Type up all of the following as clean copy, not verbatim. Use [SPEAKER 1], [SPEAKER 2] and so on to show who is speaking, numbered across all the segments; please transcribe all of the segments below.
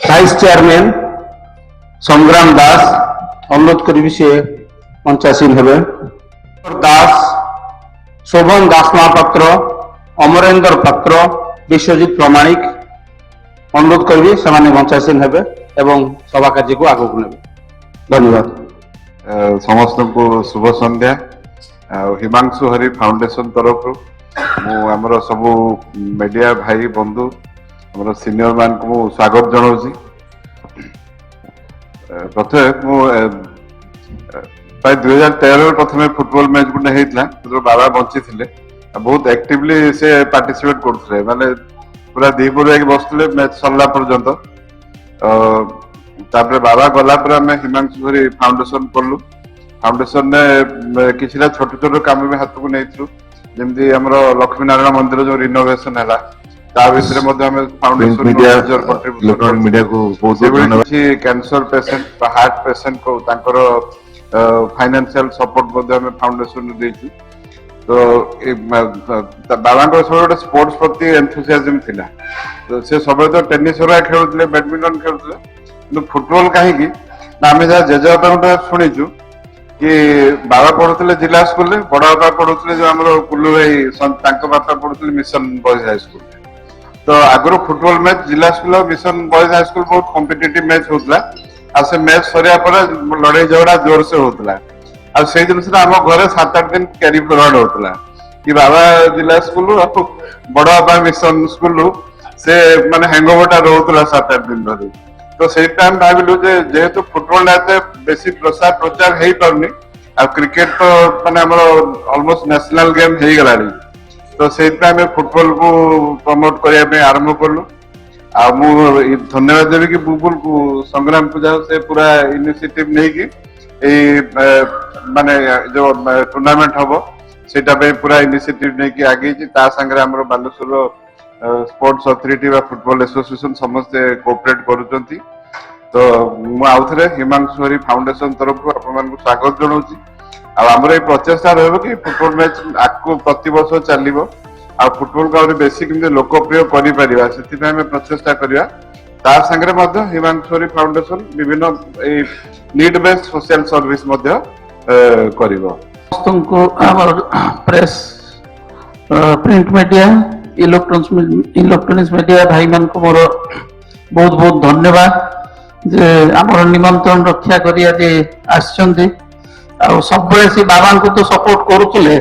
[SPEAKER 1] Vice chairman সংগ্রাম দাস অনুরোধ করিবি সে মঞ্চাসীন হবে। দাস, শোভন দাস মহাপাত্র, অমরেন্দ্র পাত্র, বিশ্বজিৎ প্রমাণিক অনুরোধ করিবি সেমানে মঞ্চাসীন হবে এবং সভা কার্যকু আগুক নেবে। ধন্যবাদ।
[SPEAKER 2] ସମସ୍ତଙ୍କୁ ଶୁଭ ସନ୍ଧ୍ୟା। ହିମାଂଶୁ ହରି ଫାଉଣ୍ଡେସନ ତରଫରୁ ମୁଁ ଆମର ସବୁ ମିଡିଆ ଭାଇ ବନ୍ଧୁ ଆମର ସିନିୟର ମାନଙ୍କୁ ମୁଁ ସ୍ୱାଗତ ଜଣାଉଛି। ପ୍ରଥମେ ମୁଁ ପ୍ରାୟ 2013 ପ୍ରଥମେ ଫୁଟବଲ ମ୍ୟାଚ୍ ଗୋଟେ ହେଇଥିଲା, ଯେତେବେଳେ ବାବା ବଞ୍ଚିଥିଲେ ବହୁତ ଆକ୍ଟିଭଲି ସେ ପାର୍ଟିସିପେଟ କରୁଥିଲେ, ମାନେ ପୁରା ଦିପହରୁ ଯାଇକି ବସୁଥିଲେ ମ୍ୟାଚ୍ ସରିଲା ପର୍ଯ୍ୟନ୍ତ। ତାପରେ ବାବା ଗଲା ପରେ ଆମେ ହିମାଂଶୁ ହରି ଫାଉଣ୍ଡେସନ କଲୁ। ଫାଉଣ୍ଡେସନରେ କିଛିଟା ଛୋଟ ଛୋଟ କାମ ବି ହାତକୁ ନେଇଥିଲୁ, ଯେମିତି ଆମର ଲକ୍ଷ୍ମୀ ନାରାୟଣ ମନ୍ଦିର ଯୋଉ ରିନୋଭେସନ ହେଲା ତା ଭିତରେ ମଧ୍ୟ ଆମେ ଫାଉଣ୍ଡେସନ କିଛି କ୍ୟାନ୍ସର ପେସେଣ୍ଟ ବା ହାର୍ଟ ପେସେଣ୍ଟ ତାଙ୍କର ଫାଇନାନ୍ସିଆଲ ସପୋର୍ଟ ମଧ୍ୟ ଆମେ ଫାଉଣ୍ଡେସନ ଦେଇଛୁ। ତ ବାବାଙ୍କର ସବୁବେଳେ ଗୋଟେ ସ୍ପୋର୍ଟସ ପ୍ରତି ଏନ୍ଥୁସିଆଜମ ଥିଲା। ତ ସେ ସବୁବେଳେ ତ ଟେନିସ ଖେଳୁଥିଲେ, ବ୍ୟାଡମିଣ୍ଟନ ଖେଳୁଥିଲେ, କିନ୍ତୁ ଫୁଟବଲ କାହିଁକି ନା ଆମେ ଯାହା ଜେଜେବାପାଙ୍କଠୁ ଶୁଣିଛୁ କି ବାବା ପଢୁଥିଲେ ଜିଲ୍ଲା ସ୍କୁଲରେ, ବଡ ବାପା ପଢୁଥିଲେ ଯୋଉ ଆମର କୁଲୁ ଭାଇ ତାଙ୍କ ବାପା ପଢୁଥିଲେ ମିଶନ ବଏଜ ହାଇସ୍କୁଲରେ। ତ ଆଗରୁ ଫୁଟବଲ ମ୍ୟାଚ ଜିଲ୍ଲା ସ୍କୁଲ ଆଉ ମିଶନ ବଏଜ ହାଇସ୍କୁଲ ବହୁତ କମ୍ପିଟିଟିଭ ମ୍ୟାଚ ହଉଥିଲା। ଆଉ ସେ ମ୍ୟାଚ ସରିବା ପରେ ଲଢେଇ ଝଗଡା ଜୋରସେ ହଉଥିଲା। ଆଉ ସେଇ ଜିନିଷଟା ଆମ ଘରେ 7-8 ଦିନ କ୍ୟାରି ଫରୱାର୍ଡ ହଉଥିଲା କି ବାବା ଜିଲ୍ଲା ସ୍କୁଲ ଆଉ ବଡ ବାପା ମିଶନ ସ୍କୁଲ ସେ ମାନେ ହ୍ୟାଙ୍ଗଓଭରଟା ରହୁଥିଲା 7-8 ଦିନ ଧରି। ତ ସେଇଟା ଆମେ ଭାବିଲୁ ଯେ ଯେହେତୁ ଫୁଟବଲ ଏତେ ବେଶୀ ପ୍ରଚାର ହେଇପାରୁନି ଆଉ କ୍ରିକେଟ ତ ମାନେ ଆମର ଅଲମୋଷ୍ଟ ନ୍ୟାସନାଲ ଗେମ୍ ହେଇଗଲାଣି, ତ ସେଇଥିପାଇଁ ଆମେ ଫୁଟବଲକୁ ପ୍ରମୋଟ କରିବା ପାଇଁ ଆରମ୍ଭ କଲୁ। ଆଉ ମୁଁ ଧନ୍ୟବାଦ ଦେବି କି ବୁବୁଲକୁ, ସଂଗ୍ରାମ ପୂଜା ସେ ପୁରା ଇନିସିଏଟିଭ ନେଇକି ଏଇ ମାନେ ଯୋଉ ଟୁର୍ଣ୍ଣାମେଣ୍ଟ ହବ ସେଇଟା ପାଇଁ ପୁରା ଇନିସିଏଟିଭ ନେଇକି ଆଗେଇଛି। ତା ସାଙ୍ଗରେ ଆମର ବାଲେଶ୍ୱର ସ୍ପୋର୍ଟସ ଅଥରିଟି ବା ଫୁଟବଲ ଆସୋସିଏସନ ସମସ୍ତେ କୋଅପରେଟ କରୁଛନ୍ତି। ତ ମୁଁ ଆଉ ଥରେ ହିମାଂଶୁ ହରି ଫାଉଣ୍ଡେସନ ତରଫରୁ ଆପଣମାନଙ୍କୁ ସ୍ୱାଗତ ଜଣାଉଛି। ଆଉ ଆମର ଏଇ ପ୍ରଚେଷ୍ଟା ରହିବ କି ଫୁଟବଲ ମ୍ୟାଚ ଆଗକୁ ପ୍ରତିବର୍ଷ ଚାଲିବ ଆଉ ଫୁଟବଲକୁ ଆହୁରି ବେଶୀ କେମିତି ଲୋକପ୍ରିୟ କରିପାରିବା ସେଥିପାଇଁ ଆମେ ପ୍ରଚେଷ୍ଟା କରିବା। ତା ସାଙ୍ଗରେ ମଧ୍ୟ ହିମାଂଶୁ ହରି ଫାଉଣ୍ଡେସନ ବିଭିନ୍ନ ଏଇ ନିଡ୍ ବେସ୍ଡ ସୋସିଆଲ ସର୍ଭିସ ମଧ୍ୟ କରିବ।
[SPEAKER 1] ସମସ୍ତଙ୍କୁ ଆମର press, print media, electronics media ଭାଇ ମାନଙ୍କୁ ମୋର ବହୁତ ବହୁତ ଧନ୍ୟବାଦ ଯେ ଆମର ନିମନ୍ତ୍ରଣ ରକ୍ଷା କରି ଆଜି ଆସିଛନ୍ତି। ଆଉ ସବୁବେଳେ ସେ ବାବାଙ୍କୁ ତ ସପୋର୍ଟ କରୁଥିଲେ,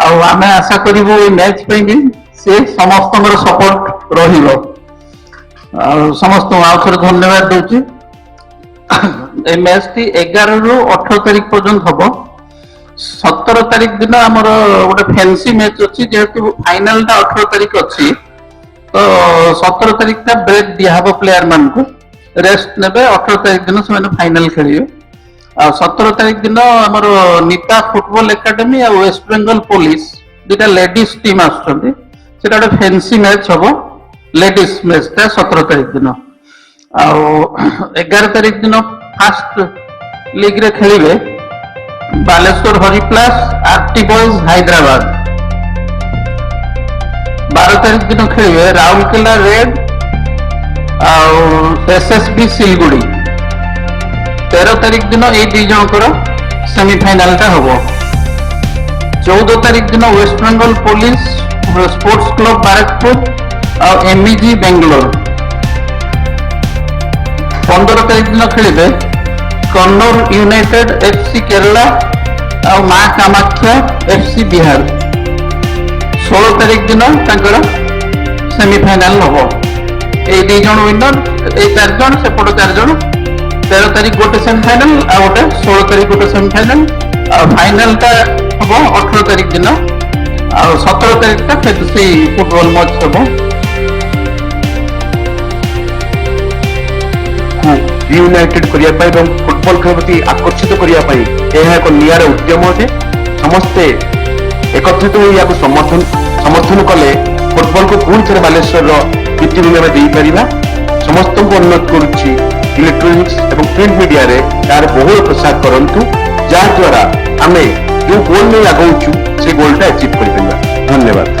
[SPEAKER 1] ଆଉ ଆମେ ଆଶା କରିବୁ ଏଇ ମ୍ୟାଚ ପାଇଁ ବି ସେ ସମସ୍ତଙ୍କର ସପୋର୍ଟ ରହିବ। ଆଉ ସମସ୍ତଙ୍କୁ ଆଉ ଥରେ ଧନ୍ୟବାଦ ଦଉଛି। এই ମ୍ୟାଚଟି 11ରୁ 18 ତାରିଖ ପର୍ଯ୍ୟନ୍ତ ହବ। 17 ତାରିଖ ଦିନ ଆମର ଗୋଟେ ଫ୍ୟାନ୍ସି ମ୍ୟାଚ ଅଛି, ଯେହେତୁ ଫାଇନାଲଟା 18 ତାରିଖ ଅଛି ତ 17 ତାରିଖଟା ବ୍ରେକ୍ ଦିଆହବ, ପ୍ଲେୟାର ମାନଙ୍କୁ ରେଷ୍ଟ ନେବେ। 18 ତାରିଖ ଦିନ ସେମାନେ ଫାଇନାଲ ଖେଳିବେ। ଆଉ 17 ତାରିଖ ଦିନ ଆମର ନିତା ଫୁଟବଲ ଏକାଡେମୀ ଆଉ ୱେଷ୍ଟ ବେଙ୍ଗଲ ପୋଲିସ ଦୁଇଟା ଲେଡିଜ ଟିମ୍ ଆସୁଛନ୍ତି, ସେଟା ଗୋଟେ ଫ୍ୟାନ୍ସି ମ୍ୟାଚ ହବ। ଲେଡିଜ ମ୍ୟାଚଟା 17 ତାରିଖ ଦିନ। ଆଉ 11 ତାରିଖ ଦିନ ଫାଷ୍ଟ ଲିଗ୍ରେ ଖେଳିବେ ବାଲେଶ୍ୱର ହରିପ୍ଲାସ, ଆରଟି ବଏଜ ହାଇଦ୍ରାବାଦ। 12 ତାରିଖ ଦିନ ଖେଳିବେ ରାଉରକେଲା ରେଡ୍ ଆଉ ଏସଏସବି ସିଲଗୁଡି। 13 ତାରିଖ ଦିନ ଏଇ ଦି ଜଣଙ୍କର ସେମିଫାଇନାଲଟା ହବ। 14 ତାରିଖ ଦିନ West Bengal police sports club Barrackpore ଆଉ ଏମଇଜି ବେଙ୍ଗଲୋର। 15 ତାରିଖ ଦିନ ଖେଳିବେ କନ୍ନୌର ୟୁନାଇଟେଡ ଏଫସି କେରଳା ଆଉ ମା କାମାକ୍ଷା ଏଫସି ବିହାର। 16 ତାରିଖ ଦିନ ତାଙ୍କର ସେମିଫାଇନାଲ ହବ। ଏଇ ଦି ଜଣ ୱିନର, ଏଇ 4 ଜଣ, ସେପଟ 4 ଜଣ। 13 ତାରିଖ ଗୋଟେ ସେମିଫାଇନାଲ ଆଉ ଗୋଟେ 16 ତାରିଖ ଗୋଟେ ସେମିଫାଇନାଲ। ଆଉ ଫାଇନାଲଟା ହବ 18 ତାରିଖ ଦିନ। ଆଉ 17 ତାରିଖଟା ଫେନ୍ସି ଫୁଟବଲ ମ୍ୟାଚ ହବ।
[SPEAKER 3] ରିୟୁନାଇଟେଡ୍ କରିବା ପାଇଁ ଏବଂ ଫୁଟବଲ ଖେଳ ପ୍ରତି ଆକର୍ଷିତ କରିବା ପାଇଁ ଏହା ଏକ ନିଆରା ଉଦ୍ୟମ ଅଟେ। ସମସ୍ତେ ଏକତ୍ରିତ ହୋଇ ଏହାକୁ ସମର୍ଥନ କଲେ ଫୁଟବଲକୁ ପୁଣି ଥରେ ବାଲେଶ୍ୱରର ଭିତ୍ତିଭୂମି ଆମେ ଦେଇପାରିବା। ସମସ୍ତଙ୍କୁ ଅନୁରୋଧ କରୁଛି ଇଲେକ୍ଟ୍ରୋନିକ୍ସ ଏବଂ ପ୍ରିଣ୍ଟ ମିଡିଆରେ ଏହାର ବହୁଳ ପ୍ରସାର କରନ୍ତୁ, ଯାହାଦ୍ୱାରା ଆମେ ଯେଉଁ ଗୋଲ ନେଇ ଆଗଉଛୁ ସେ ଗୋଲଟା ଆଚିଭ୍ କରିପାରିବା। ଧନ୍ୟବାଦ।